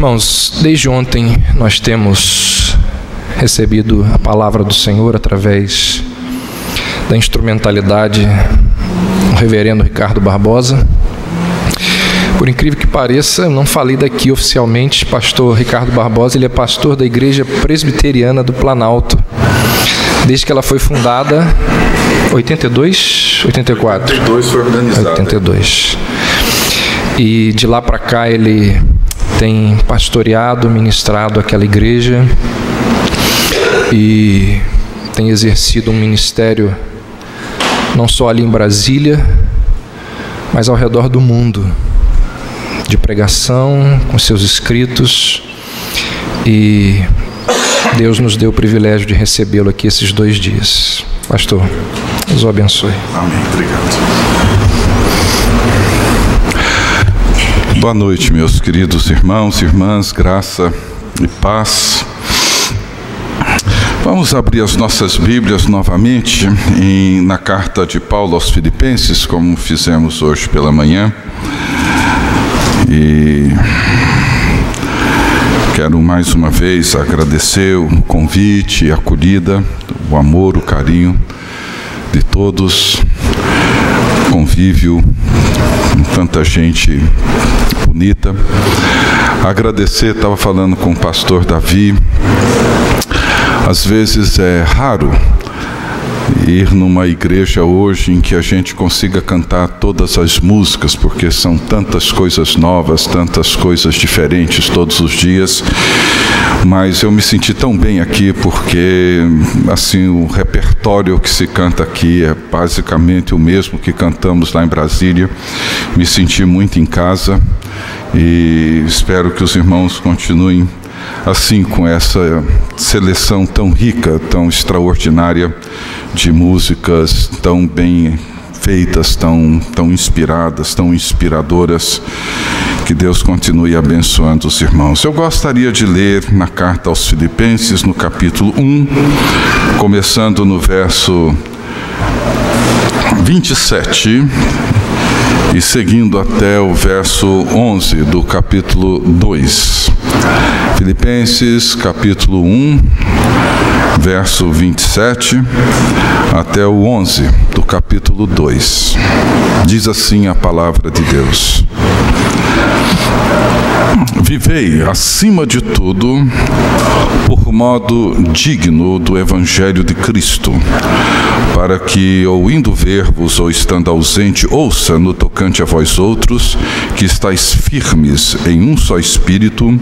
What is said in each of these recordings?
Irmãos, desde ontem nós temos recebido a palavra do Senhor através da instrumentalidade do reverendo Ricardo Barbosa. Por incrível que pareça, eu não falei daqui oficialmente, pastor Ricardo Barbosa, ele é pastor da Igreja Presbiteriana do Planalto, desde que ela foi fundada, 82, 84? 82 foi organizada. 82. E de lá para cá ele tem pastoreado, ministrado aquela igreja e tem exercido um ministério não só ali em Brasília, mas ao redor do mundo, de pregação, com seus escritos, e Deus nos deu o privilégio de recebê-lo aqui esses 2 dias. Pastor, Deus o abençoe. Amém. Obrigado. Boa noite, meus queridos irmãos e irmãs, graça e paz. Vamos abrir as nossas Bíblias novamente na carta de Paulo aos Filipenses, como fizemos hoje pela manhã. E quero mais uma vez agradecer o convite, a acolhida, o amor, o carinho de todos, o convívio com tanta gente bonita. Agradecer, estava falando com o pastor Davi, às vezes é raro ir numa igreja hoje em que a gente consiga cantar todas as músicas, porque são tantas coisas novas, tantas coisas diferentes todos os dias, mas eu me senti tão bem aqui, porque assim, o repertório que se canta aqui é basicamente o mesmo que cantamos lá em Brasília. Me senti muito em casa e espero que os irmãos continuem assim, com essa seleção tão rica, tão extraordinária de músicas tão bem feitas, tão inspiradas, tão inspiradoras. Que Deus continue abençoando os irmãos. Eu gostaria de ler na carta aos Filipenses, no capítulo 1, começando no verso 27 e seguindo até o verso 11 do capítulo 2. Filipenses, capítulo 1, verso 27 até o 11 do capítulo 2. Diz assim a palavra de Deus: Vivei, acima de tudo, por modo digno do Evangelho de Cristo, para que, ou indo ver-vos, ou estando ausente, ouça no tocante a vós outros, que estáis firmes em um só espírito,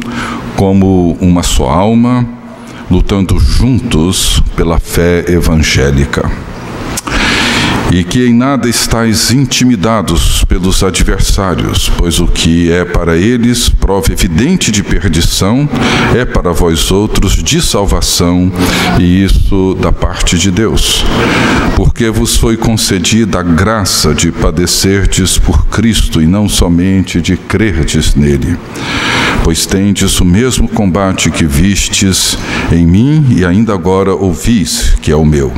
como uma só alma, lutando juntos pela fé evangélica. E que em nada estáis intimidados pelos adversários, pois o que é para eles prova evidente de perdição, é para vós outros de salvação, e isso da parte de Deus. Porque vos foi concedida a graça de padecerdes por Cristo, e não somente de crerdes nele. Pois tendes o mesmo combate que vistes em mim, e ainda agora ouvis que é o meu.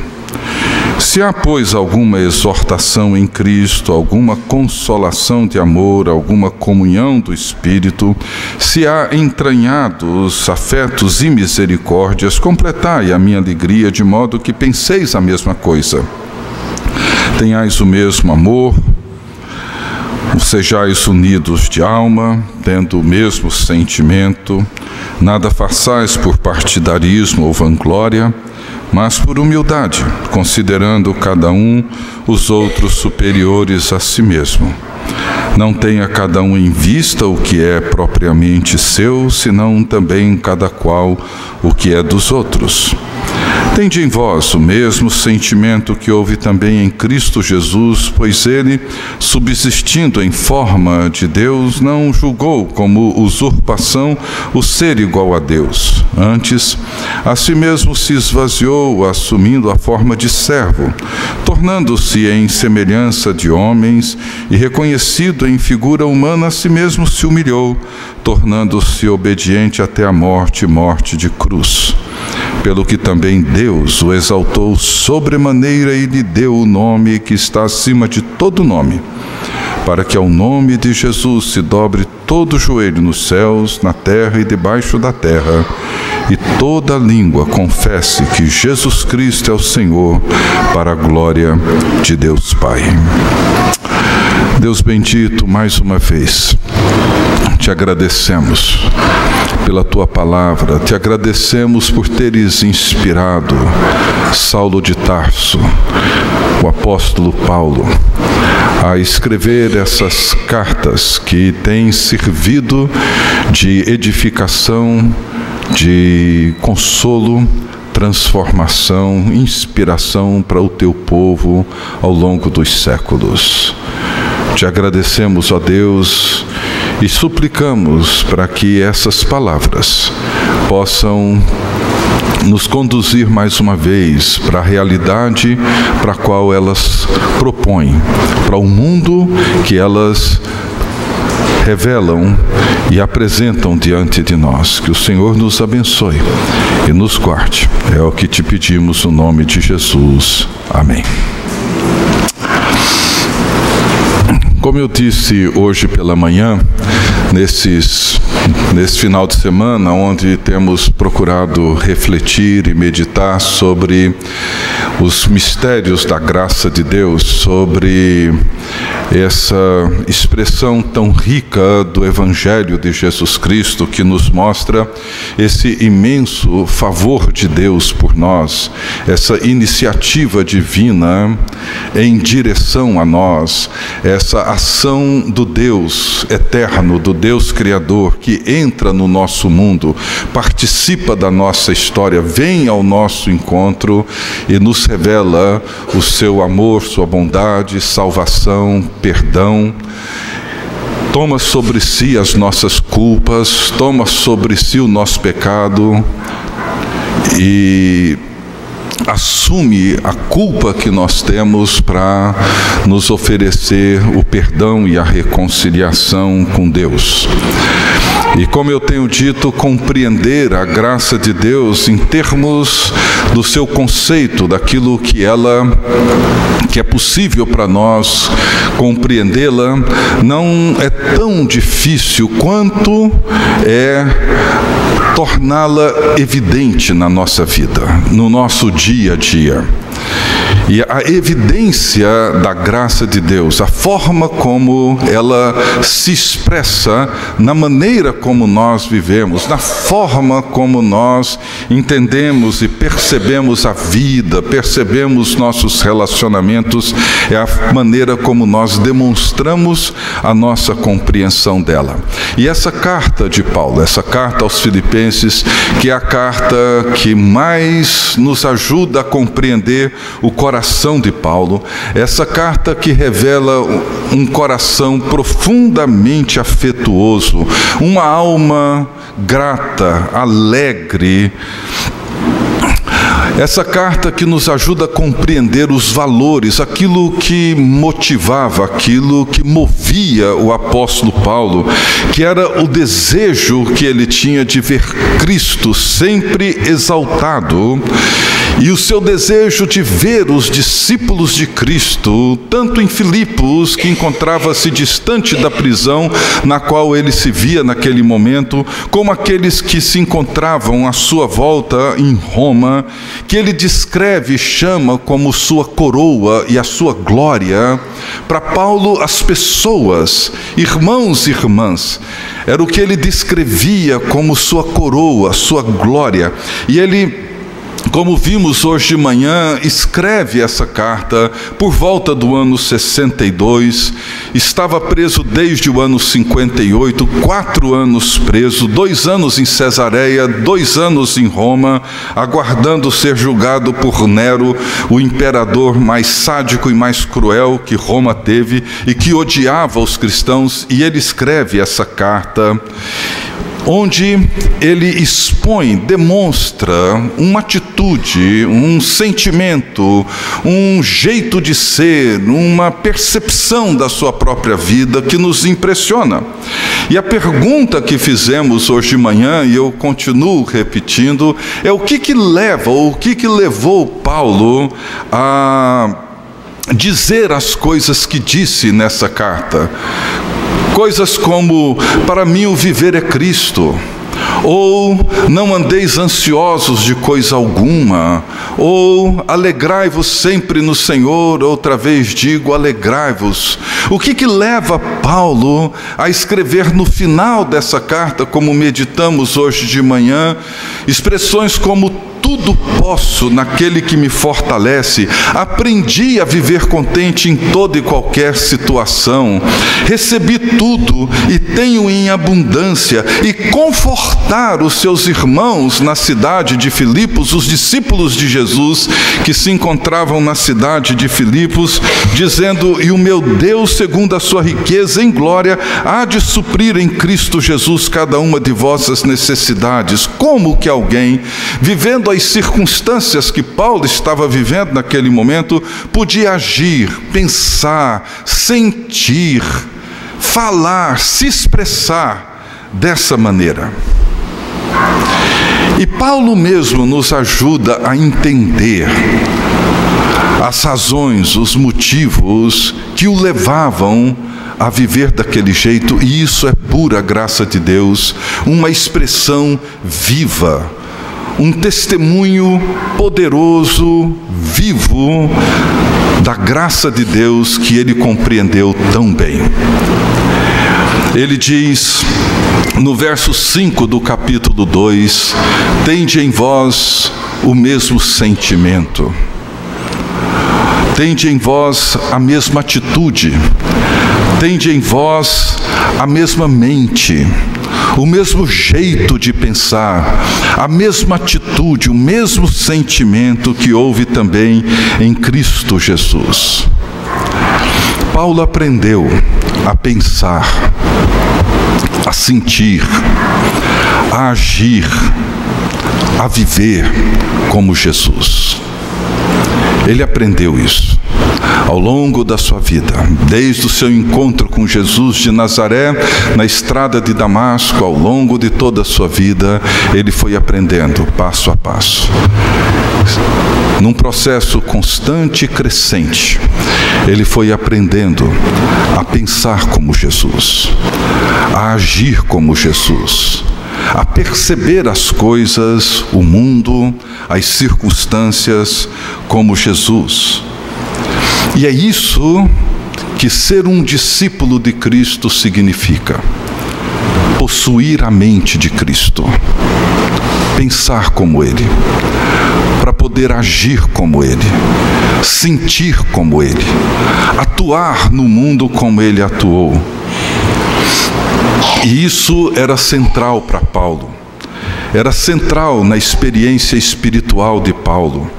Se há, pois, alguma exortação em Cristo, alguma consolação de amor, alguma comunhão do Espírito, se há entranhados afetos e misericórdias, completai a minha alegria, de modo que penseis a mesma coisa. Tenhais o mesmo amor, sejais unidos de alma, tendo o mesmo sentimento, nada façais por partidarismo ou vanglória, mas por humildade, considerando cada um os outros superiores a si mesmo. Não tenha cada um em vista o que é propriamente seu, senão também cada qual o que é dos outros. Tende em vós o mesmo sentimento que houve também em Cristo Jesus, pois ele, subsistindo em forma de Deus, não julgou como usurpação o ser igual a Deus. Antes, a si mesmo se esvaziou, assumindo a forma de servo, tornando-se em semelhança de homens, e reconhecido em figura humana, a si mesmo se humilhou, tornando-se obediente até a morte, morte de cruz. Pelo que também Deus o exaltou sobremaneira e lhe deu o nome que está acima de todo nome, para que ao nome de Jesus se dobre todo joelho nos céus, na terra e debaixo da terra, e toda língua confesse que Jesus Cristo é o Senhor, para a glória de Deus Pai. Deus bendito, mais uma vez, te agradecemos pela Tua palavra, te agradecemos por teres inspirado Saulo de Tarso, o apóstolo Paulo, a escrever essas cartas que têm servido de edificação, de consolo, transformação, inspiração para o Teu povo ao longo dos séculos. Te agradecemos, ó Deus, e suplicamos para que essas palavras possam nos conduzir mais uma vez para a realidade para a qual elas propõem, para o mundo que elas revelam e apresentam diante de nós. Que o Senhor nos abençoe e nos guarde. É o que te pedimos no nome de Jesus. Amém. Como eu disse hoje pela manhã, nesse final de semana, onde temos procurado refletir e meditar sobre os mistérios da graça de Deus, sobre essa expressão tão rica do Evangelho de Jesus Cristo, que nos mostra esse imenso favor de Deus por nós, essa iniciativa divina em direção a nós, essa ação do Deus eterno, do Deus Criador, que entra no nosso mundo, participa da nossa história, vem ao nosso encontro e nos revela o seu amor, sua bondade, salvação, perdão. Toma sobre si as nossas culpas, toma sobre si o nosso pecado e assume a culpa que nós temos para nos oferecer o perdão e a reconciliação com Deus. E como eu tenho dito, compreender a graça de Deus em termos do seu conceito, daquilo que é possível para nós compreendê-la, não é tão difícil quanto é torná-la evidente na nossa vida, no nosso dia a dia. E a evidência da graça de Deus, a forma como ela se expressa na maneira como nós vivemos, na forma como nós entendemos e percebemos a vida, percebemos nossos relacionamentos, é a maneira como nós demonstramos a nossa compreensão dela. E essa carta de Paulo, essa carta aos Filipenses, que é a carta que mais nos ajuda a compreender o coração de Paulo, essa carta que revela um coração profundamente afetuoso, uma alma grata, alegre. Essa carta que nos ajuda a compreender os valores, aquilo que motivava, aquilo que movia o apóstolo Paulo, que era o desejo que ele tinha de ver Cristo sempre exaltado, e o seu desejo de ver os discípulos de Cristo, tanto em Filipos, que encontrava-se distante da prisão na qual ele se via naquele momento, como aqueles que se encontravam à sua volta em Roma, que ele descreve e chama como sua coroa e a sua glória. Para Paulo, as pessoas, irmãos e irmãs, era o que ele descrevia como sua coroa, sua glória. E ele, como vimos hoje de manhã, escreve essa carta por volta do ano 62, estava preso desde o ano 58, 4 anos preso, 2 anos em Cesareia, 2 anos em Roma, aguardando ser julgado por Nero, o imperador mais sádico e mais cruel que Roma teve e que odiava os cristãos, e ele escreve essa carta, onde ele expõe, demonstra uma atitude, um sentimento, um jeito de ser, uma percepção da sua própria vida que nos impressiona. E a pergunta que fizemos hoje de manhã, e eu continuo repetindo, é o que levou Paulo a dizer as coisas que disse nessa carta. Coisas como: para mim o viver é Cristo, ou não andeis ansiosos de coisa alguma, ou alegrai-vos sempre no Senhor. Outra vez digo, alegrai-vos. O que leva Paulo a escrever no final dessa carta, como meditamos hoje de manhã, expressões como: tudo posso naquele que me fortalece, aprendi a viver contente em toda e qualquer situação, recebi tudo e tenho em abundância, e confortar os seus irmãos na cidade de Filipos, os discípulos de Jesus que se encontravam na cidade de Filipos, dizendo: e o meu Deus, segundo a sua riqueza em glória, há de suprir em Cristo Jesus cada uma de vossas necessidades. Como que alguém, vivendo as circunstâncias que Paulo estava vivendo naquele momento, podia agir, pensar, sentir, falar, se expressar dessa maneira? E Paulo mesmo nos ajuda a entender as razões, os motivos que o levavam a viver daquele jeito, e isso é pura graça de Deus, uma expressão viva, um testemunho poderoso, vivo, da graça de Deus que ele compreendeu tão bem. Ele diz no verso 5 do capítulo 2: tende em vós o mesmo sentimento, tende em vós a mesma atitude, tende em vós a mesma mente, o mesmo jeito de pensar, a mesma atitude, o mesmo sentimento que houve também em Cristo Jesus. Paulo aprendeu a pensar, a sentir, a agir, a viver como Jesus. Ele aprendeu isso ao longo da sua vida, desde o seu encontro com Jesus de Nazaré, na estrada de Damasco, ao longo de toda a sua vida, ele foi aprendendo passo a passo, num processo constante e crescente. Ele foi aprendendo a pensar como Jesus, a agir como Jesus, a perceber as coisas, o mundo, as circunstâncias como Jesus. E é isso que ser um discípulo de Cristo significa: possuir a mente de Cristo, pensar como Ele, para poder agir como Ele, sentir como Ele, atuar no mundo como Ele atuou. E isso era central para Paulo, era central na experiência espiritual de Paulo.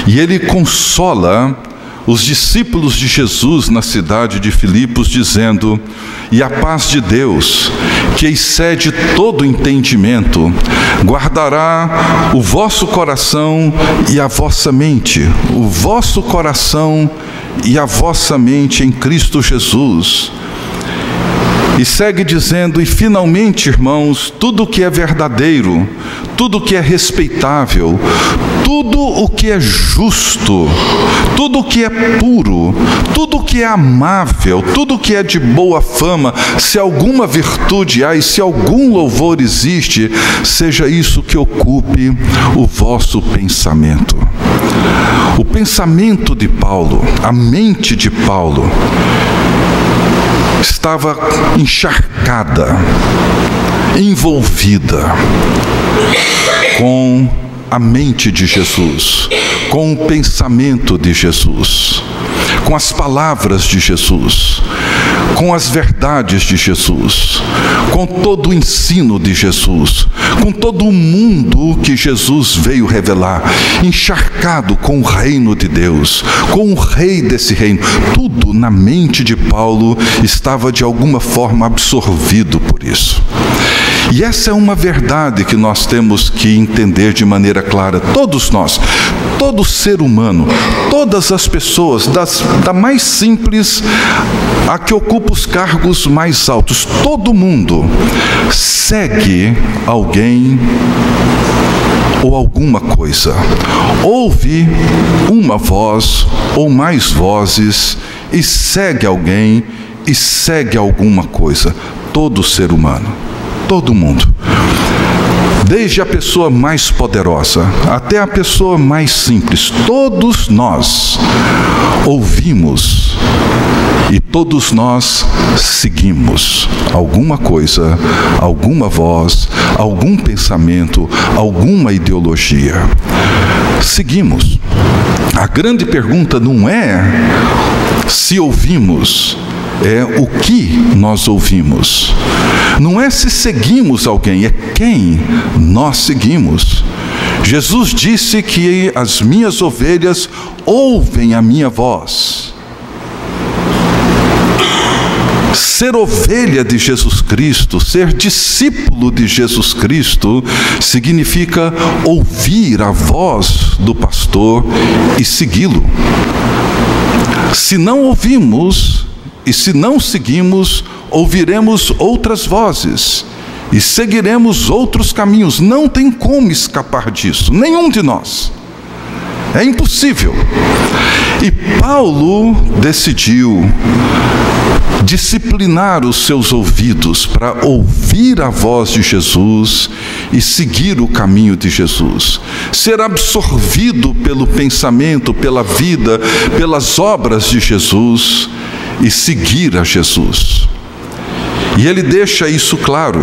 E ele consola os discípulos de Jesus na cidade de Filipos, dizendo: e a paz de Deus, que excede todo entendimento, guardará o vosso coração e a vossa mente, o vosso coração e a vossa mente em Cristo Jesus. E segue dizendo: e finalmente, irmãos, tudo o que é verdadeiro, tudo o que é respeitável, tudo o que é justo, tudo o que é puro, tudo o que é amável, tudo o que é de boa fama, se alguma virtude há e se algum louvor existe, seja isso que ocupe o vosso pensamento. O pensamento de Paulo, a mente de Paulo, estava encharcada, envolvida com a mente de Jesus, com o pensamento de Jesus, com as palavras de Jesus, com as verdades de Jesus, com todo o ensino de Jesus, com todo o mundo que Jesus veio revelar, encharcado com o reino de Deus, com o rei desse reino. Tudo na mente de Paulo estava de alguma forma absorvido por isso. E essa é uma verdade que nós temos que entender de maneira clara. Todos nós, todo ser humano, todas as pessoas, da mais simples a que ocupa os cargos mais altos, todo mundo segue alguém ou alguma coisa. Ouve uma voz ou mais vozes e segue alguém e segue alguma coisa. Todo ser humano, todo mundo. Desde a pessoa mais poderosa até a pessoa mais simples, todos nós ouvimos e todos nós seguimos alguma coisa, alguma voz, algum pensamento, alguma ideologia. Seguimos. A grande pergunta não é se ouvimos, é o que nós ouvimos. Não é se seguimos alguém, é quem nós seguimos. Jesus disse que as minhas ovelhas ouvem a minha voz. Ser ovelha de Jesus Cristo, ser discípulo de Jesus Cristo, significa ouvir a voz do pastor e segui-lo. Se não ouvimos e se não seguimos, ouviremos outras vozes e seguiremos outros caminhos. Não tem como escapar disso, nenhum de nós. É impossível. E Paulo decidiu disciplinar os seus ouvidos para ouvir a voz de Jesus e seguir o caminho de Jesus. Ser absorvido pelo pensamento, pela vida, pelas obras de Jesus e seguir a Jesus. E ele deixa isso claro.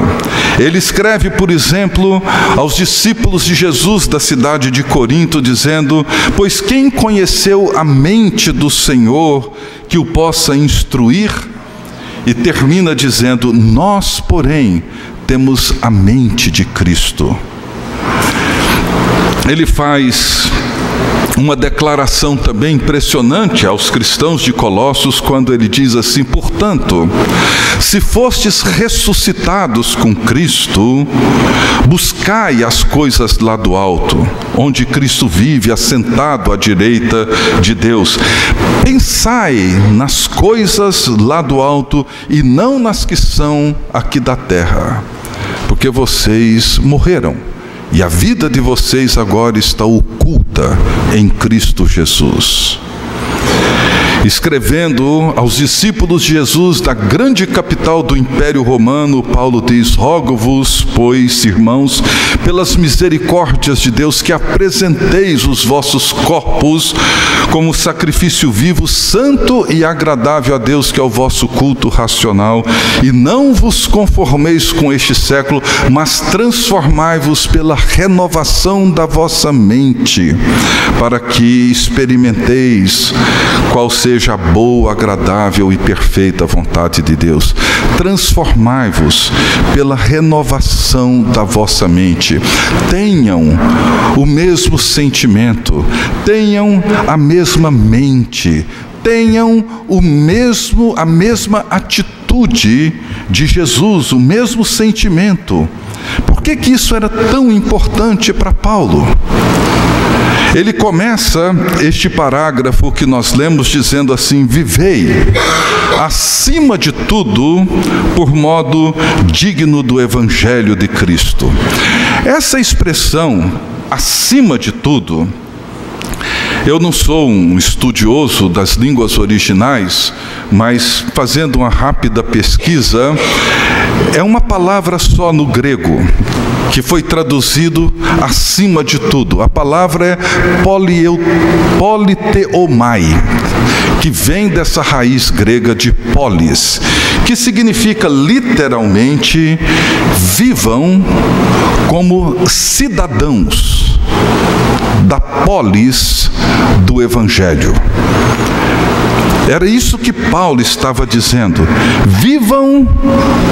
Ele escreve, por exemplo, aos discípulos de Jesus da cidade de Corinto, dizendo: pois quem conheceu a mente do Senhor que o possa instruir? E termina dizendo: nós, porém, temos a mente de Cristo. Ele faz uma declaração também impressionante aos cristãos de Colossos, quando ele diz assim: portanto, se fostes ressuscitados com Cristo, buscai as coisas lá do alto, onde Cristo vive assentado à direita de Deus. Pensai nas coisas lá do alto e não nas que são aqui da terra, porque vocês morreram e a vida de vocês agora está oculta em Cristo Jesus. Escrevendo aos discípulos de Jesus da grande capital do Império Romano, Paulo diz: rogo-vos, pois, irmãos, pelas misericórdias de Deus, que apresenteis os vossos corpos como sacrifício vivo, santo e agradável a Deus, que é o vosso culto racional, e não vos conformeis com este século, mas transformai-vos pela renovação da vossa mente, para que experimenteis qual seja a boa, agradável e perfeita vontade de Deus. Transformai-vos pela renovação da vossa mente. Tenham o mesmo sentimento, tenham a mesma mente, tenham a mesma atitude de Jesus, o mesmo sentimento. Por que isso era tão importante para Paulo? Ele começa este parágrafo que nós lemos dizendo assim: vivei, acima de tudo, por modo digno do Evangelho de Cristo. Essa expressão, acima de tudo, eu não sou um estudioso das línguas originais, mas fazendo uma rápida pesquisa, é uma palavra só no grego, que foi traduzido acima de tudo. A palavra é politeomai, que vem dessa raiz grega de polis, que significa literalmente: vivam como cidadãos da polis do Evangelho. Era isso que Paulo estava dizendo: vivam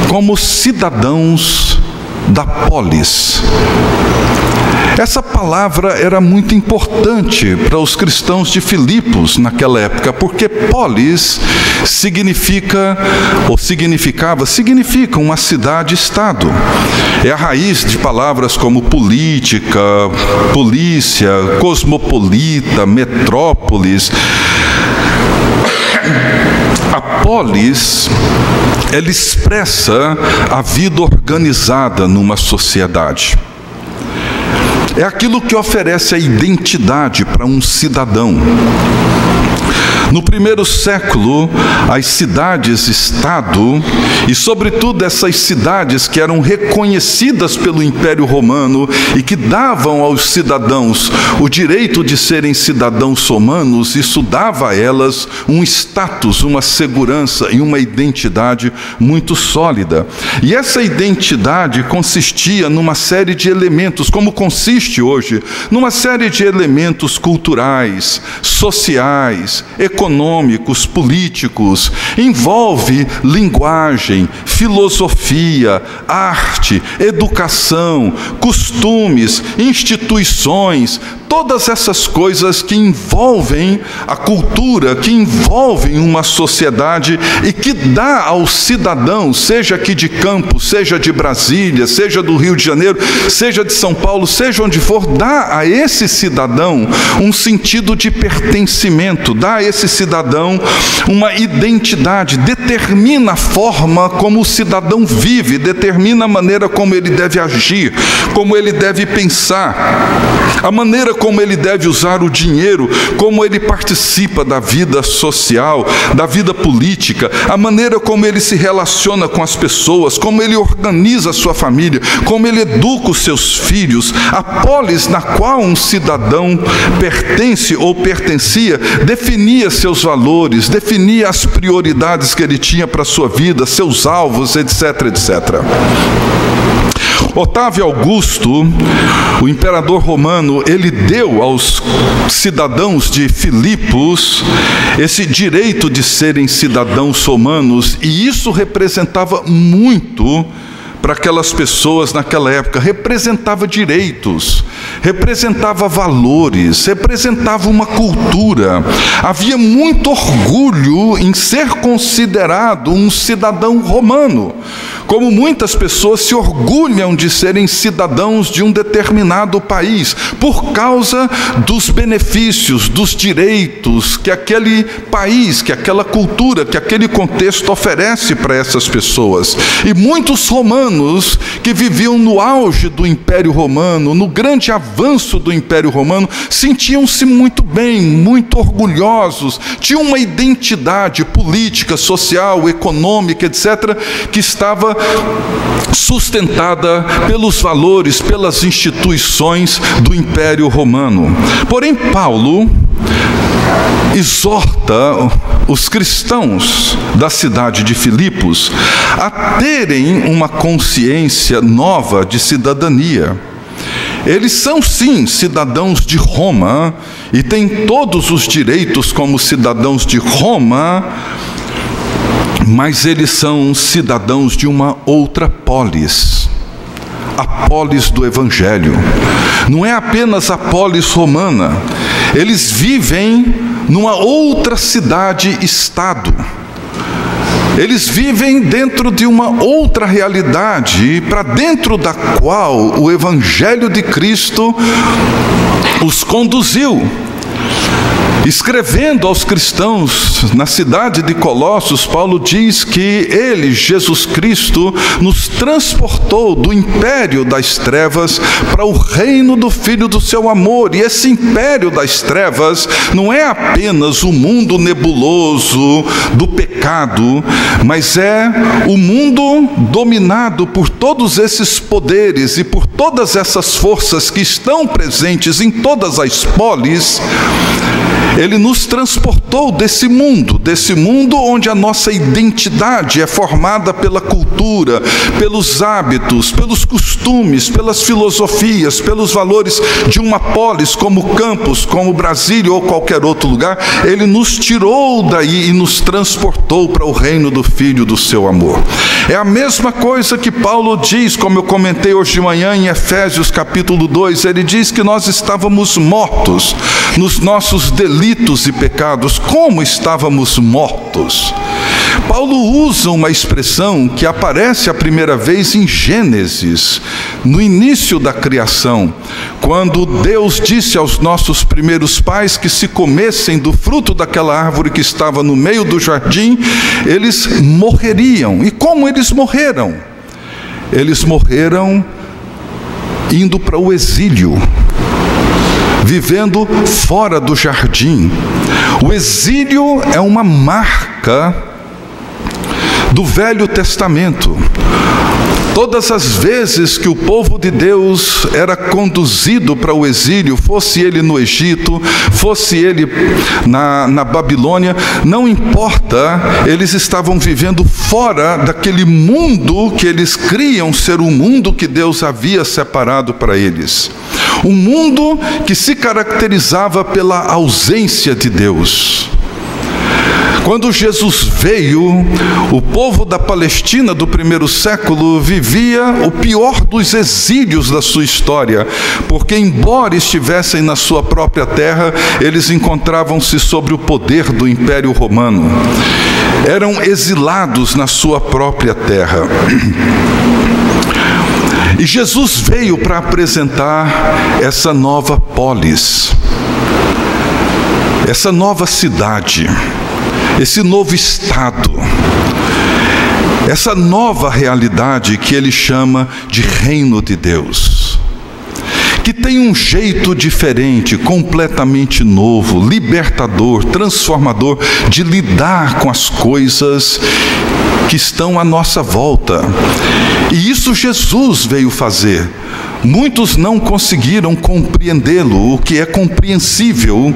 como cidadãos da polis. Essa palavra era muito importante para os cristãos de Filipos naquela época, porque polis significa uma cidade-estado. É a raiz de palavras como política, polícia, cosmopolita, metrópolis. A polis, ela expressa a vida organizada numa sociedade. é aquilo que oferece a identidade para um cidadão. No primeiro século, as cidades-estado, e sobretudo essas cidades que eram reconhecidas pelo Império Romano e que davam aos cidadãos o direito de serem cidadãos romanos, isso dava a elas um status, uma segurança e uma identidade muito sólida. E essa identidade consistia numa série de elementos, como consiste hoje, numa série de elementos culturais, sociais, econômicos, políticos, envolve linguagem, filosofia, arte, educação, costumes, instituições, todas essas coisas que envolvem a cultura, que envolvem uma sociedade e que dá ao cidadão, seja aqui de Campos, seja de Brasília, seja do Rio de Janeiro, seja de São Paulo, seja onde for, dá a esse cidadão um sentido de pertencimento, dá a esse cidadão uma identidade, determina a forma como o cidadão vive, determina a maneira como ele deve agir, como ele deve pensar, a maneira como ele deve usar o dinheiro, como ele participa da vida social, da vida política, a maneira como ele se relaciona com as pessoas, como ele organiza a sua família, como ele educa os seus filhos. A polis na qual um cidadão pertence ou pertencia definia seus valores, definia as prioridades que ele tinha para a sua vida, seus alvos, etc, etc. Otávio Augusto, o imperador romano, ele deu aos cidadãos de Filipos esse direito de serem cidadãos romanos, e isso representava muito para aquelas pessoas naquela época, representava direitos, representava valores, representava uma cultura. Havia muito orgulho em ser considerado um cidadão romano, como muitas pessoas se orgulham de serem cidadãos de um determinado país, por causa dos benefícios, dos direitos que aquele país, que aquela cultura, que aquele contexto oferece para essas pessoas. E muitos romanos que viviam no auge do Império Romano, no grande avanço do Império Romano, sentiam-se muito bem, muito orgulhosos, tinham uma identidade política, social, econômica, etc., que estava sustentada pelos valores, pelas instituições do Império Romano. Porém, Paulo exorta os cristãos da cidade de Filipos a terem uma consciência nova de cidadania. Eles são sim cidadãos de Roma e têm todos os direitos como cidadãos de Roma, mas eles são cidadãos de uma outra polis, a polis do Evangelho. Não é apenas a polis romana, eles vivem numa outra cidade-estado. Eles vivem dentro de uma outra realidade, para dentro da qual o Evangelho de Cristo os conduziu. Escrevendo aos cristãos na cidade de Colossos, Paulo diz que ele, Jesus Cristo, nos transportou do império das trevas para o reino do Filho do seu amor. E esse império das trevas não é apenas o mundo nebuloso do pecado, mas é o mundo dominado por todos esses poderes e por todas essas forças que estão presentes em todas as polis. Ele nos transportou desse mundo onde a nossa identidade é formada pela cultura, pelos hábitos, pelos costumes, pelas filosofias, pelos valores de uma polis como Campos, como Brasília ou qualquer outro lugar. Ele nos tirou daí e nos transportou para o reino do Filho do seu amor. É a mesma coisa que Paulo diz, como eu comentei hoje de manhã em Efésios capítulo 2, ele diz que nós estávamos mortos nos nossos delitos e pecados. Como estávamos mortos? Paulo usa uma expressão que aparece a primeira vez em Gênesis, no início da criação, quando Deus disse aos nossos primeiros pais que se comessem do fruto daquela árvore que estava no meio do jardim, eles morreriam. E como eles morreram? Eles morreram indo para o exílio, vivendo fora do jardim. O exílio é uma marca do Velho Testamento. Todas as vezes que o povo de Deus era conduzido para o exílio, fosse ele no Egito, fosse ele na Babilônia, não importa, eles estavam vivendo fora daquele mundo que eles criam ser o mundo que Deus havia separado para eles. Um mundo que se caracterizava pela ausência de Deus. Quando Jesus veio, o povo da Palestina do primeiro século vivia o pior dos exílios da sua história, porque embora estivessem na sua própria terra, eles encontravam-se sob o poder do Império Romano. Eram exilados na sua própria terra. E Jesus veio para apresentar essa nova polis, essa nova cidade, esse novo estado, essa nova realidade que ele chama de reino de Deus, que tem um jeito diferente, completamente novo, libertador, transformador de lidar com as coisas que estão à nossa volta. E isso Jesus veio fazer. Muitos não conseguiram compreendê-lo, o que é compreensível,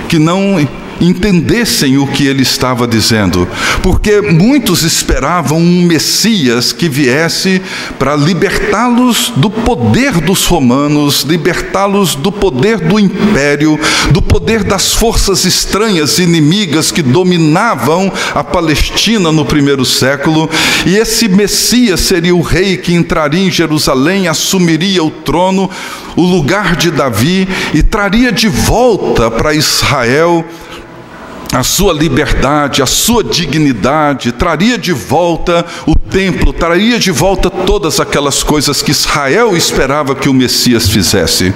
que não entendessem o que ele estava dizendo, porque muitos esperavam um Messias que viesse para libertá-los do poder dos romanos, libertá-los do poder do império, do poder das forças estranhas inimigas que dominavam a Palestina no primeiro século, e esse Messias seria o rei que entraria em Jerusalém, assumiria o trono, o lugar de Davi, e traria de volta para Israel a sua liberdade, a sua dignidade, traria de volta o templo, traria de volta todas aquelas coisas que Israel esperava que o Messias fizesse.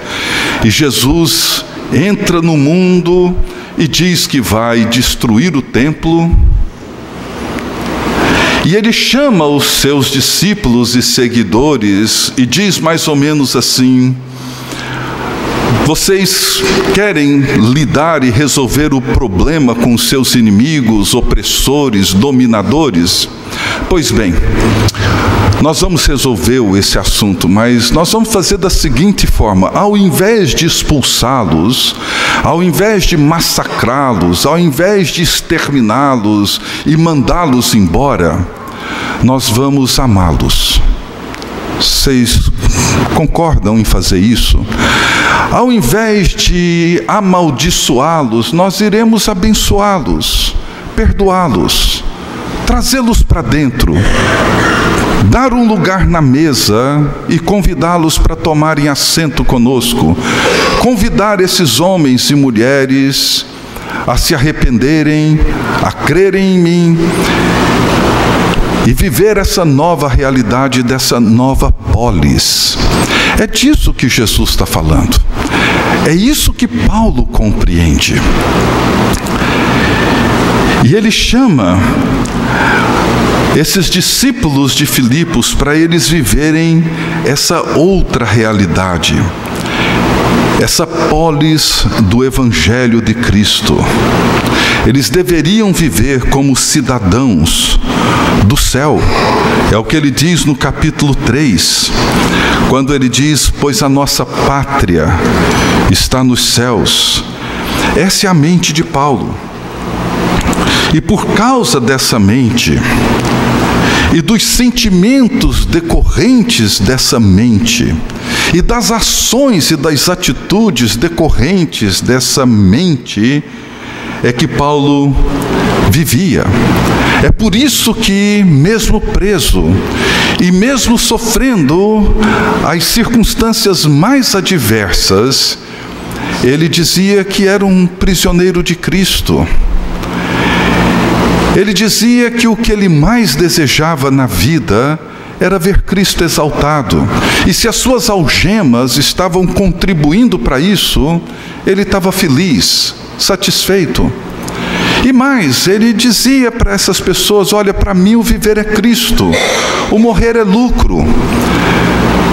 E Jesus entra no mundo e diz que vai destruir o templo. E ele chama os seus discípulos e seguidores e diz mais ou menos assim: vocês querem lidar e resolver o problema com seus inimigos, opressores, dominadores? Pois bem, nós vamos resolver esse assunto, mas nós vamos fazer da seguinte forma: ao invés de expulsá-los, ao invés de massacrá-los, ao invés de exterminá-los e mandá-los embora, nós vamos amá-los. Vocês concordam em fazer isso? Ao invés de amaldiçoá-los, nós iremos abençoá-los, perdoá-los, trazê-los para dentro, dar um lugar na mesa e convidá-los para tomarem assento conosco, convidar esses homens e mulheres a se arrependerem, a crerem em mim e viver essa nova realidade, dessa nova polis. É disso que Jesus está falando. É isso que Paulo compreende. E ele chama esses discípulos de Filipos para eles viverem essa outra realidade, essa polis do Evangelho de Cristo. Eles deveriam viver como cidadãos do céu. É o que ele diz no capítulo 3, quando ele diz: pois a nossa pátria está nos céus. Essa é a mente de Paulo. E por causa dessa mente e dos sentimentos decorrentes dessa mente e das ações e das atitudes decorrentes dessa mente, é que Paulo vivia. É por isso que, mesmo preso e mesmo sofrendo as circunstâncias mais adversas, ele dizia que era um prisioneiro de Cristo. Ele dizia que o que ele mais desejava na vida era ver Cristo exaltado. E se as suas algemas estavam contribuindo para isso, ele estava feliz, satisfeito. E mais, ele dizia para essas pessoas: olha, para mim o viver é Cristo, o morrer é lucro.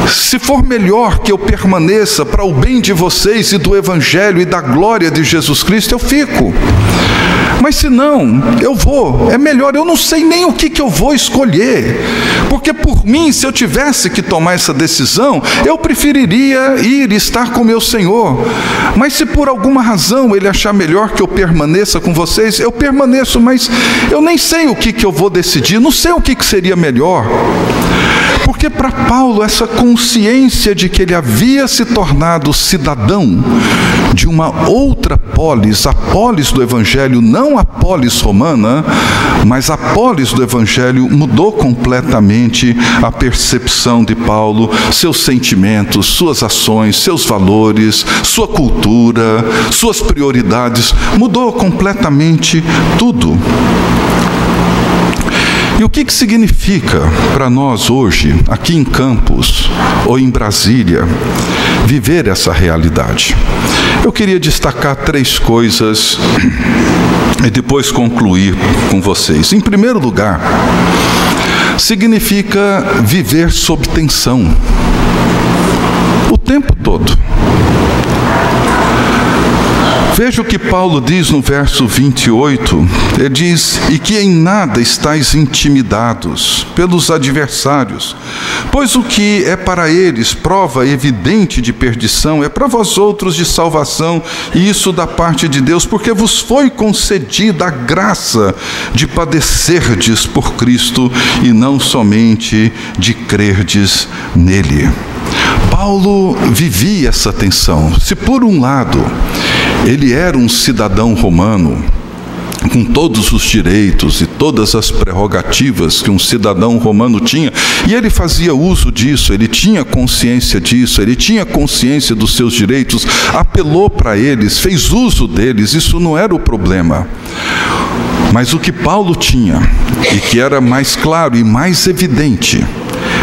Se for melhor que eu permaneça para o bem de vocês e do Evangelho e da glória de Jesus Cristo, eu fico. Mas se não, eu vou. É melhor, eu não sei nem o que eu vou escolher. Porque por mim, se eu tivesse que tomar essa decisão, eu preferiria ir e estar com meu Senhor. Mas se por alguma razão Ele achar melhor que eu permaneça com vocês, eu permaneço, mas eu nem sei o que eu vou decidir, não sei o que seria melhor. Porque para Paulo, essa consciência de que ele havia se tornado cidadão de uma outra polis, a polis do Evangelho, não a polis romana, mas a polis do Evangelho, mudou completamente a percepção de Paulo, seus sentimentos, suas ações, seus valores, sua cultura, suas prioridades, mudou completamente tudo. E o que significa para nós hoje, aqui em Campos ou em Brasília, viver essa realidade? Eu queria destacar 3 coisas e depois concluir com vocês. Em primeiro lugar, significa viver sob tensão o tempo todo. Veja o que Paulo diz no verso 28, ele diz: e que em nada estáis intimidados pelos adversários, pois o que é para eles prova evidente de perdição, é para vós outros de salvação, e isso da parte de Deus, porque vos foi concedida a graça de padecerdes por Cristo, e não somente de crerdes nele. Paulo vivia essa tensão. Se por um lado ele era um cidadão romano, com todos os direitos e todas as prerrogativas que um cidadão romano tinha, e ele fazia uso disso, ele tinha consciência disso, ele tinha consciência dos seus direitos, apelou para eles, fez uso deles, isso não era o problema. Mas o que Paulo tinha, e que era mais claro e mais evidente,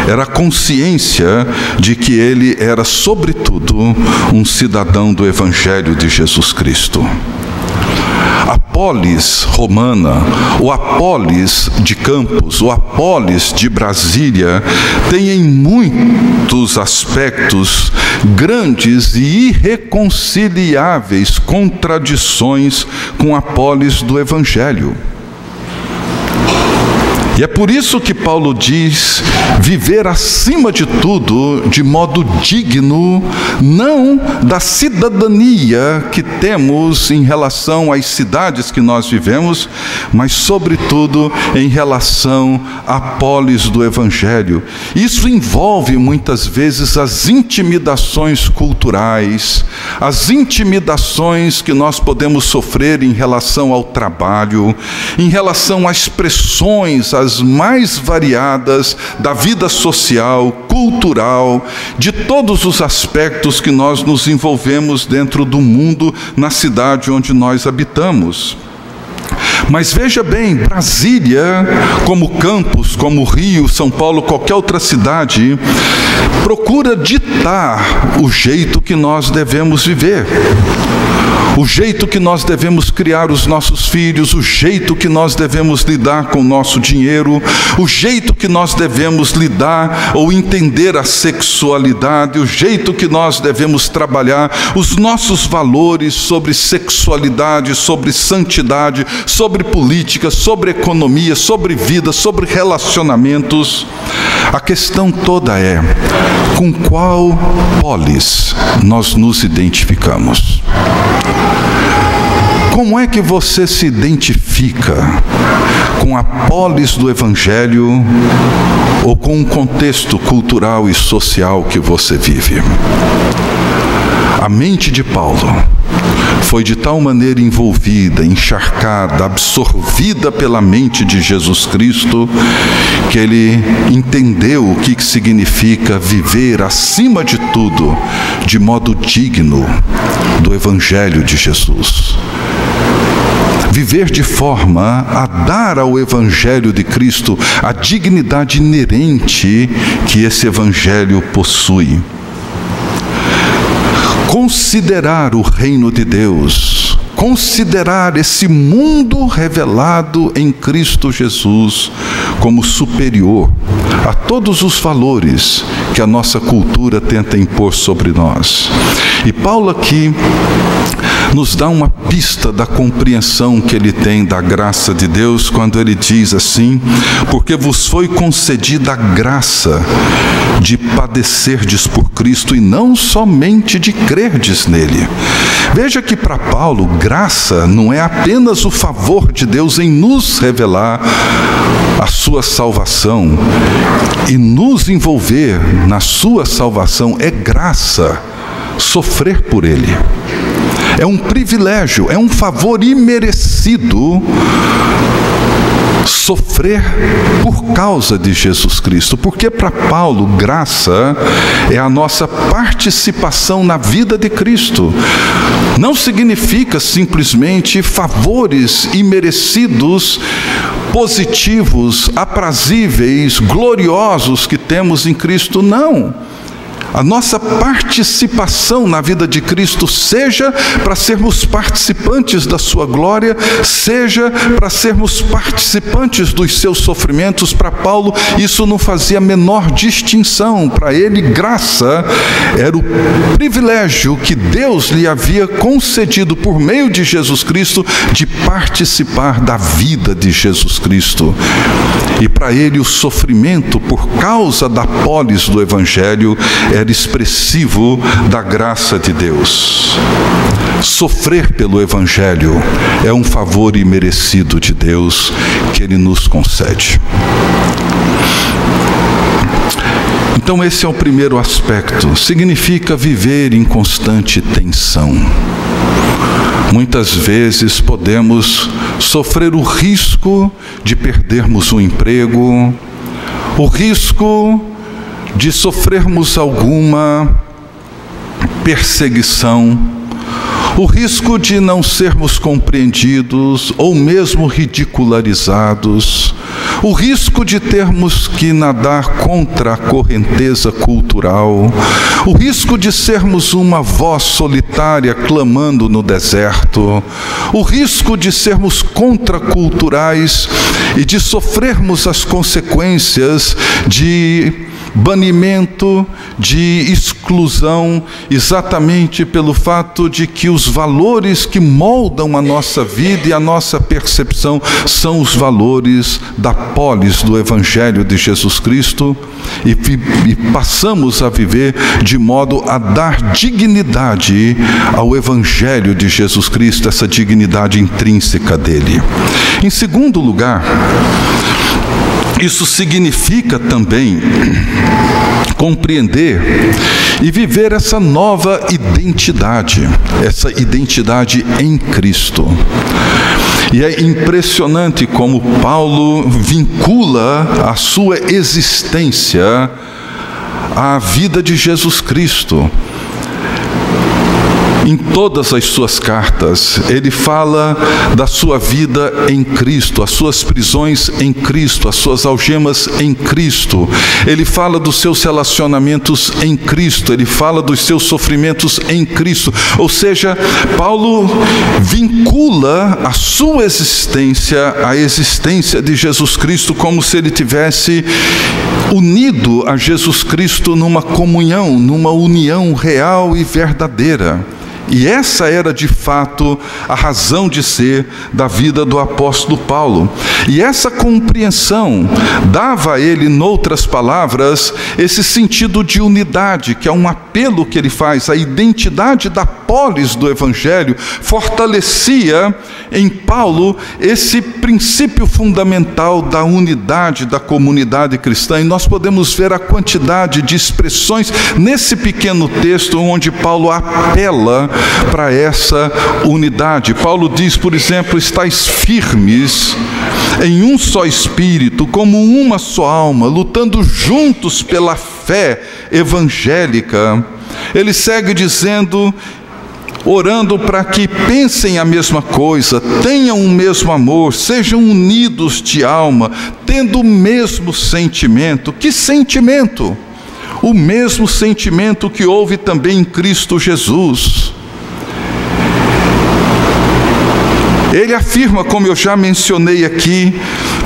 era a consciência de que ele era, sobretudo, um cidadão do Evangelho de Jesus Cristo. A polis romana, ou a polis de Campos, ou a polis de Brasília, tem em muitos aspectos grandes e irreconciliáveis contradições com a polis do Evangelho. E é por isso que Paulo diz: viver acima de tudo, de modo digno, não da cidadania que temos em relação às cidades que nós vivemos, mas sobretudo em relação à polis do Evangelho. Isso envolve muitas vezes as intimidações culturais, as intimidações que nós podemos sofrer em relação ao trabalho, em relação às pressões, as mais variadas da vida social, cultural, de todos os aspectos que nós nos envolvemos dentro do mundo, na cidade onde nós habitamos. Mas veja bem, Brasília, como Campos, como Rio, São Paulo, qualquer outra cidade, procura ditar o jeito que nós devemos viver, o jeito que nós devemos criar os nossos filhos, o jeito que nós devemos lidar com o nosso dinheiro, o jeito que nós devemos lidar ou entender a sexualidade, o jeito que nós devemos trabalhar os nossos valores sobre sexualidade, sobre santidade, sobre política, sobre economia, sobre vida, sobre relacionamentos. A questão toda é: com qual polis nós nos identificamos? Como é que você se identifica? Com a polis do Evangelho ou com o contexto cultural e social que você vive? A mente de Paulo foi de tal maneira envolvida, encharcada, absorvida pela mente de Jesus Cristo, que ele entendeu o que significa viver acima de tudo, de modo digno do Evangelho de Jesus. Viver de forma a dar ao Evangelho de Cristo a dignidade inerente que esse Evangelho possui. Considerar o reino de Deus considerar esse mundo revelado em Cristo Jesus como superior a todos os valores que a nossa cultura tenta impor sobre nós. E Paulo aqui nos dá uma pista da compreensão que ele tem da graça de Deus, quando ele diz assim: porque vos foi concedida a graça de padecerdes por Cristo e não somente de crerdes nele. Veja que para Paulo, graça não é apenas o favor de Deus em nos revelar a sua salvação e nos envolver na sua salvação, é graça sofrer por ele. É um privilégio, é um favor imerecido sofrer por causa de Jesus Cristo, porque para Paulo, graça é a nossa participação na vida de Cristo. Não significa simplesmente favores imerecidos, positivos, aprazíveis, gloriosos que temos em Cristo, não. A nossa participação na vida de Cristo, seja para sermos participantes da sua glória, seja para sermos participantes dos seus sofrimentos, para Paulo isso não fazia a menor distinção. Para ele, graça era o privilégio que Deus lhe havia concedido por meio de Jesus Cristo de participar da vida de Jesus Cristo. E para ele o sofrimento por causa da polis do Evangelho era expressivo da graça de Deus. Sofrer pelo Evangelho é um favor imerecido de Deus que Ele nos concede. Então esse é o primeiro aspecto. Significa viver em constante tensão. Muitas vezes podemos sofrer o risco de perdermos o emprego, o risco de sofrermos alguma perseguição, o risco de não sermos compreendidos ou mesmo ridicularizados, o risco de termos que nadar contra a correnteza cultural, o risco de sermos uma voz solitária clamando no deserto, o risco de sermos contraculturais e de sofrermos as consequências de banimento, de exclusão, exatamente pelo fato de que os valores que moldam a nossa vida e a nossa percepção são os valores da polis do Evangelho de Jesus Cristo, e passamos a viver de modo a dar dignidade ao Evangelho de Jesus Cristo, essa dignidade intrínseca dele. Em segundo lugar, isso significa também compreender e viver essa nova identidade, essa identidade em Cristo. E é impressionante como Paulo vincula a sua existência à vida de Jesus Cristo. Em todas as suas cartas, ele fala da sua vida em Cristo, as suas prisões em Cristo, as suas algemas em Cristo. Ele fala dos seus relacionamentos em Cristo, ele fala dos seus sofrimentos em Cristo. Ou seja, Paulo vincula a sua existência à existência de Jesus Cristo, como se ele tivesse unido a Jesus Cristo numa comunhão, numa união real e verdadeira. E essa era de fato a razão de ser da vida do apóstolo Paulo. E essa compreensão dava a ele, noutras palavras, esse sentido de unidade, que é um apelo que ele faz. A identidade da polis do Evangelho fortalecia em Paulo esse princípio fundamental da unidade da comunidade cristã. E nós podemos ver a quantidade de expressões nesse pequeno texto onde Paulo apela para essa unidade. Paulo diz, por exemplo: estais firmes em um só espírito, como uma só alma, lutando juntos pela fé evangélica. Ele segue dizendo, orando para que pensem a mesma coisa, tenham o mesmo amor, sejam unidos de alma, tendo o mesmo sentimento. Que sentimento? O mesmo sentimento que houve também em Cristo Jesus. Ele afirma, como eu já mencionei aqui,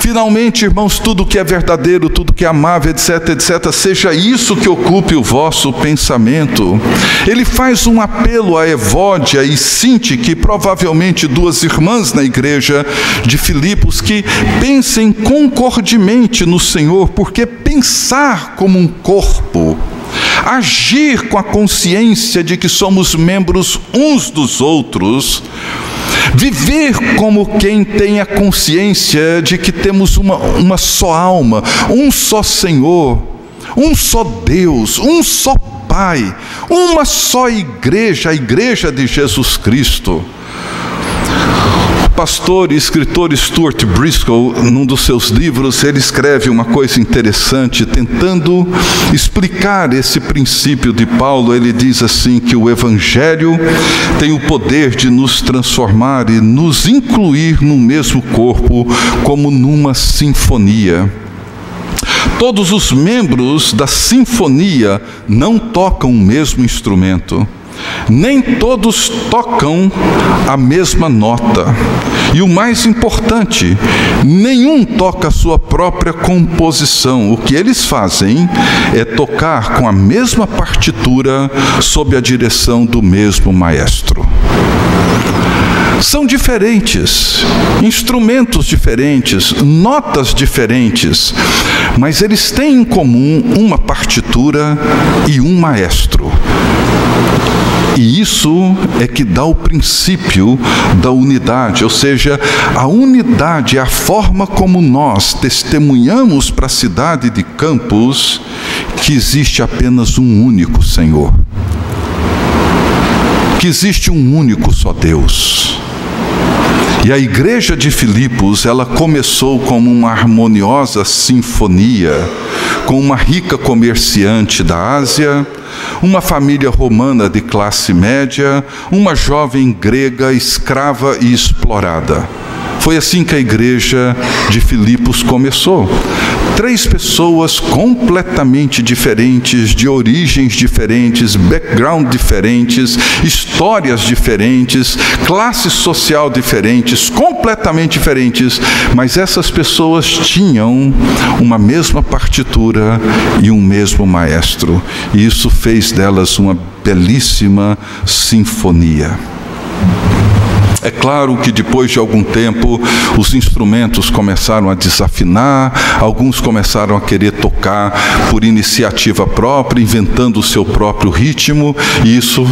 finalmente, irmãos, tudo que é verdadeiro, tudo que é amável, etc, etc, seja isso que ocupe o vosso pensamento. Ele faz um apelo a Evódia e Sintique, provavelmente duas irmãs na igreja de Filipos, que pensem concordemente no Senhor, porque pensar como um corpo, agir com a consciência de que somos membros uns dos outros, viver como quem tem a consciência de que temos uma só alma, um só Senhor, um só Deus, um só Pai, uma só igreja, a igreja de Jesus Cristo. O pastor e escritor Stuart Briscoe, num dos seus livros, ele escreve uma coisa interessante, tentando explicar esse princípio de Paulo. Ele diz assim, que o Evangelho tem o poder de nos transformar e nos incluir no mesmo corpo, como numa sinfonia. Todos os membros da sinfonia não tocam o mesmo instrumento, nem todos tocam a mesma nota. E o mais importante, nenhum toca a sua própria composição. O que eles fazem é tocar com a mesma partitura, sob a direção do mesmo maestro. São diferentes, instrumentos diferentes, notas diferentes, mas eles têm em comum uma partitura e um maestro. E isso é que dá o princípio da unidade, ou seja, a unidade é a forma como nós testemunhamos para a cidade de Campos que existe apenas um único Senhor, que existe um único só Deus. E a igreja de Filipos, ela começou como uma harmoniosa sinfonia, com uma rica comerciante da Ásia, uma família romana de classe média, uma jovem grega escrava e explorada. Foi assim que a igreja de Filipos começou. 3 pessoas completamente diferentes, de origens diferentes, background diferentes, histórias diferentes, classe social diferentes, completamente diferentes, mas essas pessoas tinham uma mesma partitura e um mesmo maestro. E isso fez delas uma belíssima sinfonia. É claro que depois de algum tempo, os instrumentos começaram a desafinar, alguns começaram a querer tocar por iniciativa própria, inventando o seu próprio ritmo, e isso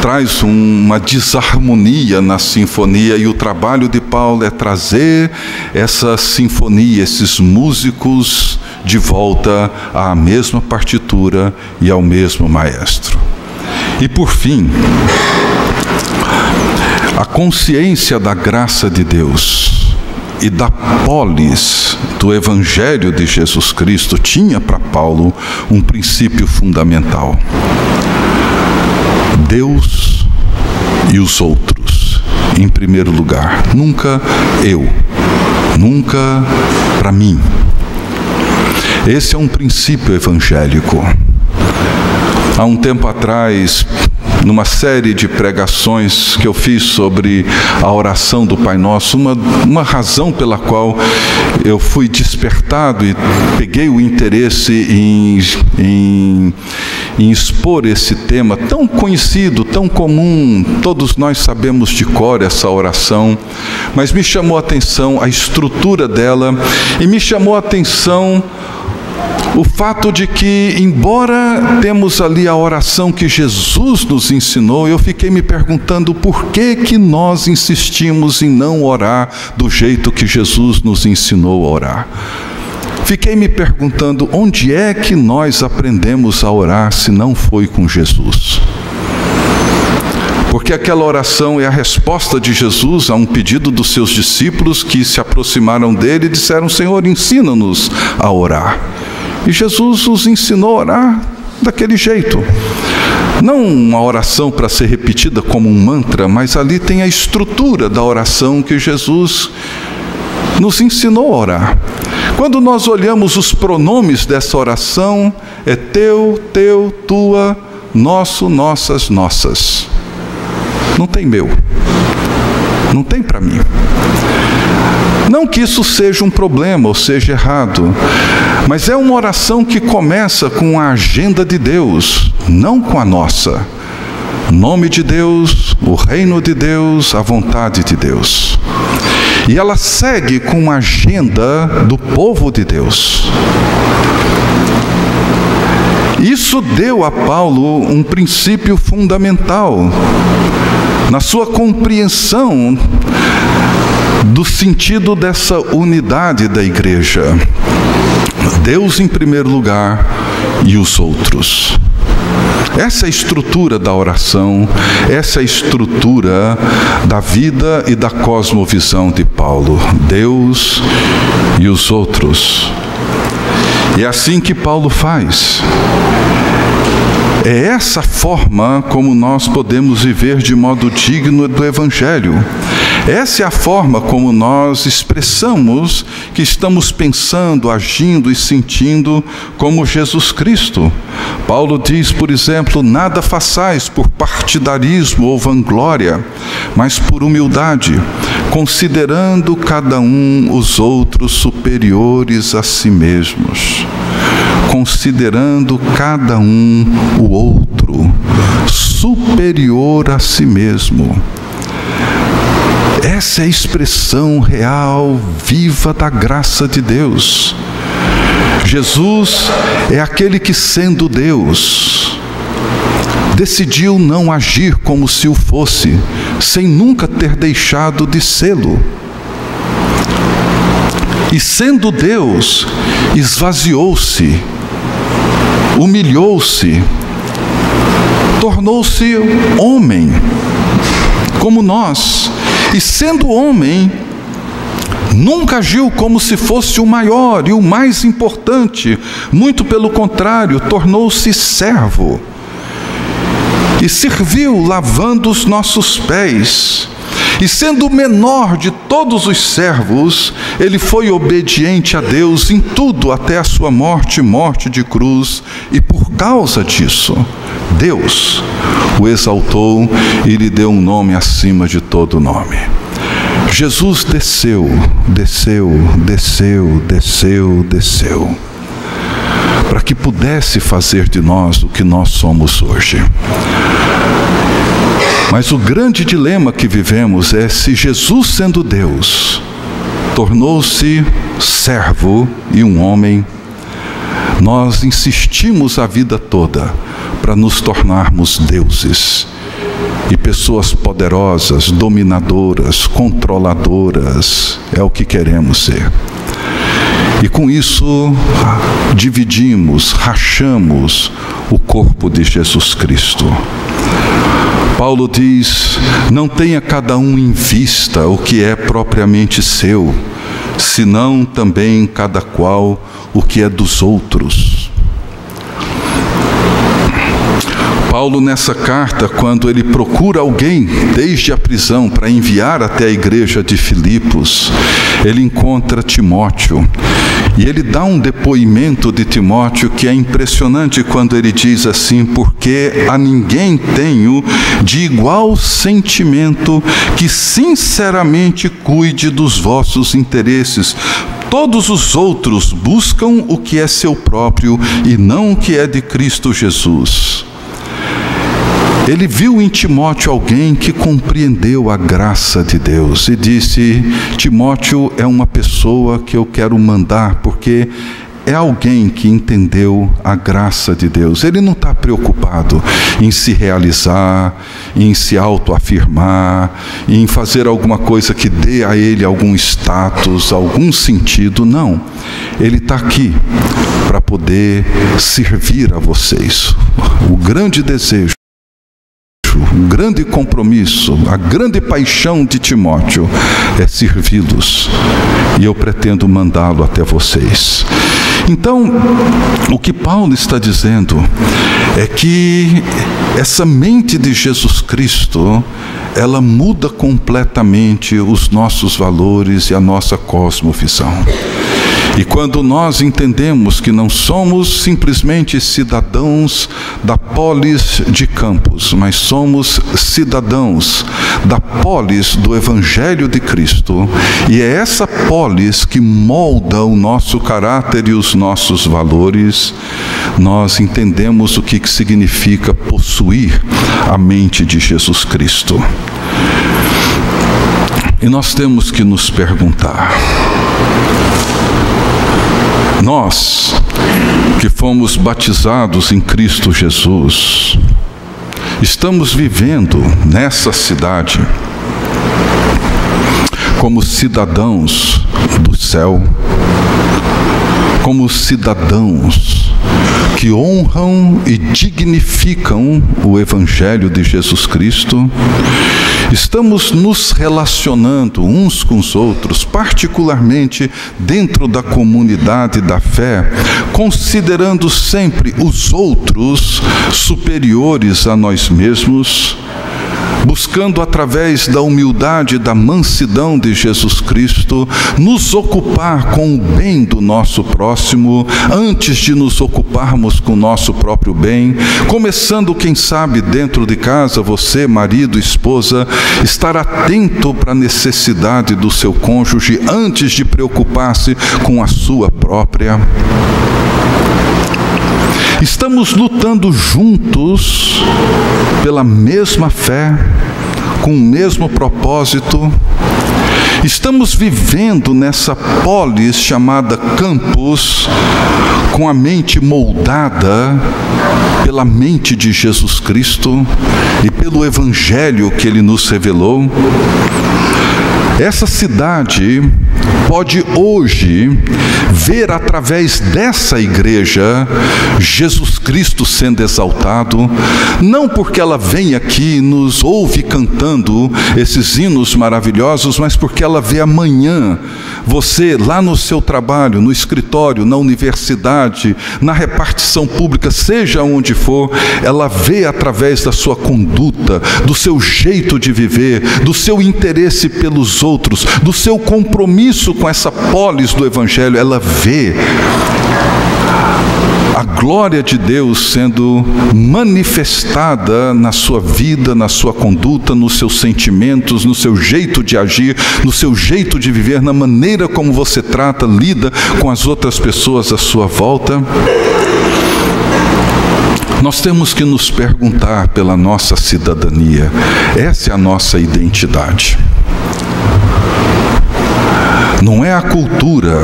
traz uma desarmonia na sinfonia, e o trabalho de Paulo é trazer essa sinfonia, esses músicos, de volta à mesma partitura e ao mesmo maestro. E por fim, a consciência da graça de Deus e da polis do Evangelho de Jesus Cristo tinha para Paulo um princípio fundamental: Deus e os outros, em primeiro lugar. Nunca eu, nunca para mim. Esse é um princípio evangélico. Há um tempo atrás, numa série de pregações que eu fiz sobre a oração do Pai Nosso, uma razão pela qual eu fui despertado e peguei o interesse em expor esse tema tão conhecido, tão comum, todos nós sabemos de cor essa oração, mas me chamou a atenção a estrutura dela, e me chamou a atenção o fato de que, embora temos ali a oração que Jesus nos ensinou, eu fiquei me perguntando por que nós insistimos em não orar do jeito que Jesus nos ensinou a orar. Fiquei me perguntando onde é que nós aprendemos a orar se não foi com Jesus. Porque aquela oração é a resposta de Jesus a um pedido dos seus discípulos que se aproximaram dele e disseram: Senhor, ensina-nos a orar. E Jesus os ensinou a orar daquele jeito. Não uma oração para ser repetida como um mantra, mas ali tem a estrutura da oração que Jesus nos ensinou a orar. Quando nós olhamos os pronomes dessa oração, é teu, teu, tua, nosso, nossas, nossas. Não tem meu. não tem para mim. Não que isso seja um problema ou seja errado, mas é uma oração que começa com a agenda de Deus, não com a nossa. O nome de Deus, o reino de Deus, a vontade de Deus. E ela segue com a agenda do povo de Deus. Isso deu a Paulo um princípio fundamental na sua compreensão do sentido dessa unidade da igreja. Deus em primeiro lugar e os outros. Essa é a estrutura da oração, essa é a estrutura da vida e da cosmovisão de Paulo. Deus e os outros. E é assim que Paulo faz. É essa forma como nós podemos viver de modo digno do Evangelho. Essa é a forma como nós expressamos que estamos pensando, agindo e sentindo como Jesus Cristo. Paulo diz, por exemplo, nada façais por partidarismo ou vanglória, mas por humildade, considerando cada um os outros superiores a si mesmos. Considerando cada um o outro superior a si mesmo. Essa é a expressão real, viva da graça de Deus. Jesus é aquele que, sendo Deus, decidiu não agir como se o fosse, sem nunca ter deixado de sê-lo. E sendo Deus, esvaziou-se, humilhou-se, tornou-se homem, como nós. E sendo homem, nunca agiu como se fosse o maior e o mais importante. Muito pelo contrário, tornou-se servo. E serviu lavando os nossos pés. E sendo o menor de todos os servos, ele foi obediente a Deus em tudo, até a sua morte, morte de cruz. E por causa disso, Deus o exaltou e lhe deu um nome acima de todo nome. Jesus desceu, para que pudesse fazer de nós o que nós somos hoje. Mas o grande dilema que vivemos é se Jesus, sendo Deus, tornou-se servo e um homem, nós insistimos a vida toda para nos tornarmos deuses e pessoas poderosas, dominadoras, controladoras. É o que queremos ser. E com isso dividimos, rachamos o corpo de Jesus Cristo. Paulo diz, não tenha cada um em vista o que é propriamente seu, senão também cada qual o que é dos outros. Paulo, nessa carta, quando ele procura alguém desde a prisão para enviar até a igreja de Filipos, ele encontra Timóteo. E ele dá um depoimento de Timóteo que é impressionante quando ele diz assim, porque a ninguém tenho de igual sentimento que sinceramente cuide dos vossos interesses. Todos os outros buscam o que é seu próprio e não o que é de Cristo Jesus. Ele viu em Timóteo alguém que compreendeu a graça de Deus e disse, Timóteo é uma pessoa que eu quero mandar, porque é alguém que entendeu a graça de Deus. Ele não está preocupado em se realizar, em se autoafirmar, em fazer alguma coisa que dê a ele algum status, algum sentido, não. Ele está aqui para poder servir a vocês. O grande desejo, o grande compromisso, a grande paixão de Timóteo é servi-los, e eu pretendo mandá-lo até vocês. Então, o que Paulo está dizendo é que essa mente de Jesus Cristo, ela muda completamente os nossos valores e a nossa cosmovisão. E quando nós entendemos que não somos simplesmente cidadãos da polis de Campos, mas somos cidadãos da polis do Evangelho de Cristo, e é essa polis que molda o nosso caráter e os nossos valores, nós entendemos o que significa possuir a mente de Jesus Cristo. E nós temos que nos perguntar: nós que fomos batizados em Cristo Jesus, estamos vivendo nessa cidade como cidadãos do céu, como cidadãos que honram e dignificam o Evangelho de Jesus Cristo? Estamos nos relacionando uns com os outros, particularmente dentro da comunidade da fé, considerando sempre os outros superiores a nós mesmos, buscando através da humildade e da mansidão de Jesus Cristo, nos ocupar com o bem do nosso próximo, antes de nos ocuparmos com o nosso próprio bem, começando, quem sabe, dentro de casa, você, marido, esposa, estar atento para a necessidade do seu cônjuge, antes de preocupar-se com a sua própria. Estamos lutando juntos pela mesma fé, com o mesmo propósito. Estamos vivendo nessa polis chamada Campos, com a mente moldada pela mente de Jesus Cristo e pelo Evangelho que Ele nos revelou. Essa cidade pode hoje ver através dessa igreja Jesus Cristo sendo exaltado, não porque ela vem aqui e nos ouve cantando esses hinos maravilhosos, mas porque ela vê amanhã você lá no seu trabalho, no escritório, na universidade, na repartição pública, seja onde for, ela vê através da sua conduta, do seu jeito de viver, do seu interesse pelos outros, do seu compromisso com essa polis do Evangelho, ela vê a glória de Deus sendo manifestada na sua vida, na sua conduta, nos seus sentimentos, no seu jeito de agir, no seu jeito de viver, na maneira como você trata, lida com as outras pessoas à sua volta. Nós temos que nos perguntar pela nossa cidadania. Essa é a nossa identidade. Não é a cultura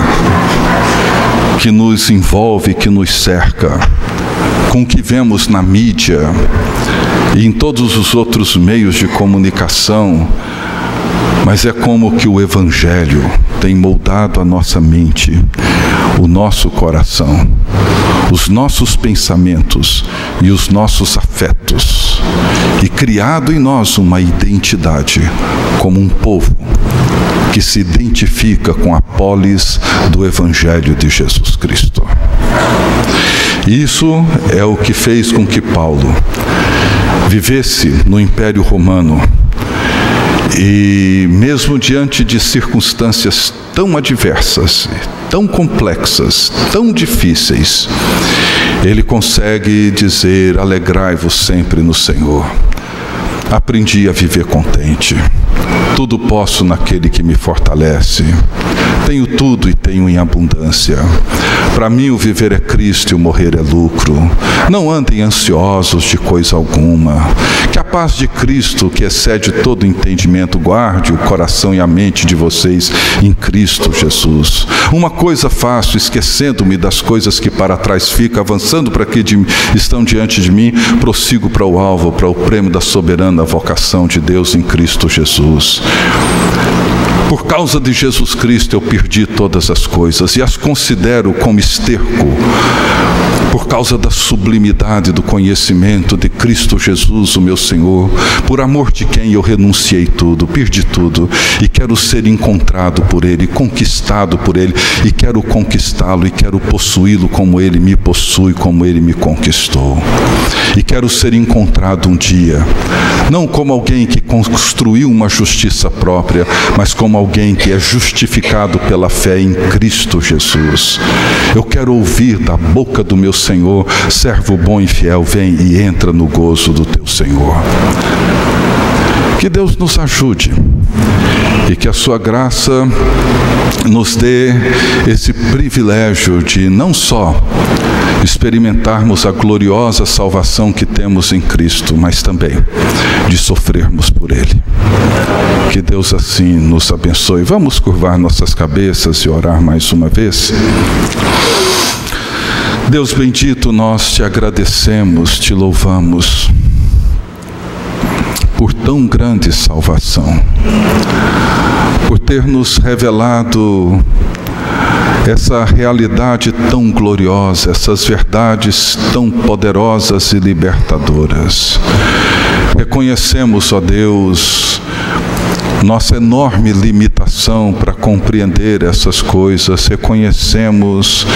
que nos envolve, que nos cerca, com o que vemos na mídia e em todos os outros meios de comunicação, mas é como que o Evangelho tem moldado a nossa mente, o nosso coração, os nossos pensamentos e os nossos afetos, e criado em nós uma identidade como um povo que se identifica com a polis do Evangelho de Jesus Cristo. Isso é o que fez com que Paulo vivesse no Império Romano e, mesmo diante de circunstâncias tão adversas, tão complexas, tão difíceis, ele consegue dizer: alegrai-vos sempre no Senhor. Aprendi a viver contente. Tudo posso naquele que me fortalece. Tenho tudo e tenho em abundância. Para mim o viver é Cristo e o morrer é lucro. Não andem ansiosos de coisa alguma. Que a paz de Cristo, que excede todo entendimento, guarde o coração e a mente de vocês em Cristo Jesus. Uma coisa faço, esquecendo-me das coisas que para trás ficam, avançando para que estão diante de mim, prossigo para o alvo, para o prêmio da soberana vocação de Deus em Cristo Jesus. Por causa de Jesus Cristo eu perdi todas as coisas e as considero como esterco, por causa da sublimidade do conhecimento de Cristo Jesus, o meu Senhor, por amor de quem eu renunciei tudo, perdi tudo, e quero ser encontrado por Ele, conquistado por Ele, e quero conquistá-lo, e quero possuí-lo como Ele me possui, como Ele me conquistou. E quero ser encontrado um dia, não como alguém que construiu uma justiça própria, mas como como alguém que é justificado pela fé em Cristo Jesus. Eu quero ouvir da boca do meu Senhor: servo bom e fiel, vem e entra no gozo do teu Senhor. Que Deus nos ajude e que a sua graça nos dê esse privilégio de não só experimentarmos a gloriosa salvação que temos em Cristo, mas também de sofrermos por Ele. Que Deus assim nos abençoe. Vamos curvar nossas cabeças e orar mais uma vez. Deus bendito, nós te agradecemos, te louvamos por tão grande salvação, por ter nos revelado essa realidade tão gloriosa, essas verdades tão poderosas e libertadoras. Reconhecemos, ó Deus, nossa enorme limitação para compreender essas coisas. Reconhecemos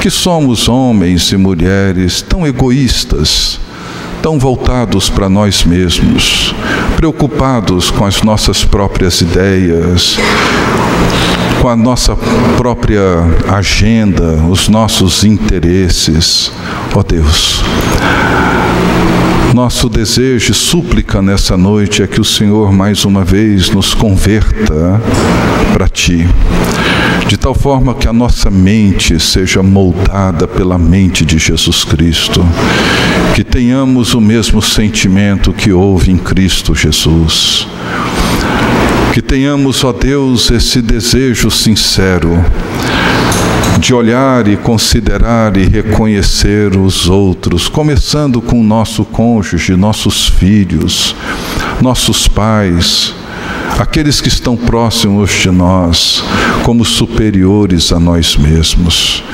que somos homens e mulheres tão egoístas, tão voltados para nós mesmos, preocupados com as nossas próprias ideias, com a nossa própria agenda, os nossos interesses. Ó Deus, nosso desejo e súplica nessa noite é que o Senhor mais uma vez nos converta para Ti, de tal forma que a nossa mente seja moldada pela mente de Jesus Cristo, que tenhamos o mesmo sentimento que houve em Cristo Jesus, que tenhamos, ó Deus, esse desejo sincero de olhar e considerar e reconhecer os outros, começando com o nosso cônjuge, nossos filhos, nossos pais, aqueles que estão próximos de nós, como superiores a nós mesmos.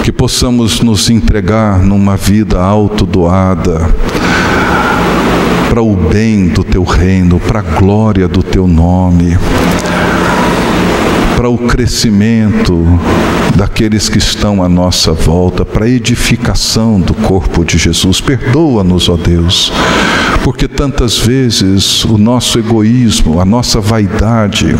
Que possamos nos entregar numa vida autodoada, para o bem do Teu reino, para a glória do Teu nome, para o crescimento daqueles que estão à nossa volta, para a edificação do corpo de Jesus. Perdoa-nos, ó Deus, porque tantas vezes o nosso egoísmo, a nossa vaidade,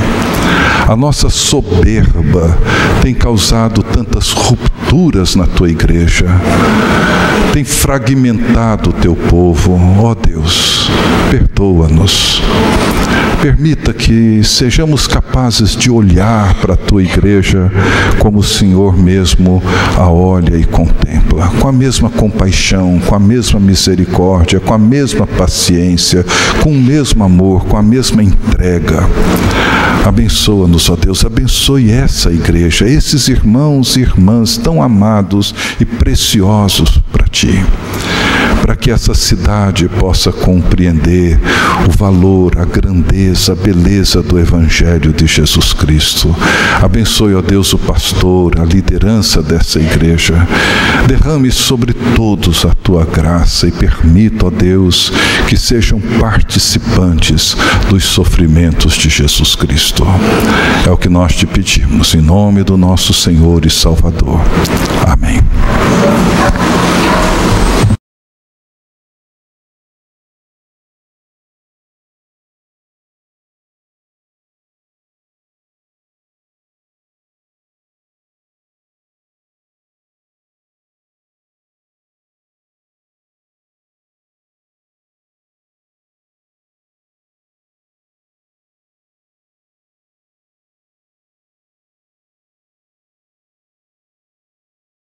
a nossa soberba tem causado tantas rupturas na Tua igreja, tem fragmentado o Teu povo. Ó Deus, perdoa-nos. Permita que sejamos capazes de olhar para a Tua igreja como o Senhor mesmo a olha e contempla, com a mesma compaixão, com a mesma misericórdia, com a mesma paciência, com o mesmo amor, com a mesma entrega. Abençoa-nos, ó Deus, abençoe essa igreja, esses irmãos e irmãs tão amados e preciosos para Ti, para que essa cidade possa compreender o valor, a grandeza, a beleza do Evangelho de Jesus Cristo. Abençoe, ó Deus, o pastor, a liderança dessa igreja. Derrame sobre todos a Tua graça e permita, ó Deus, que sejam participantes dos sofrimentos de Jesus Cristo. É o que nós Te pedimos, em nome do nosso Senhor e Salvador. Amém.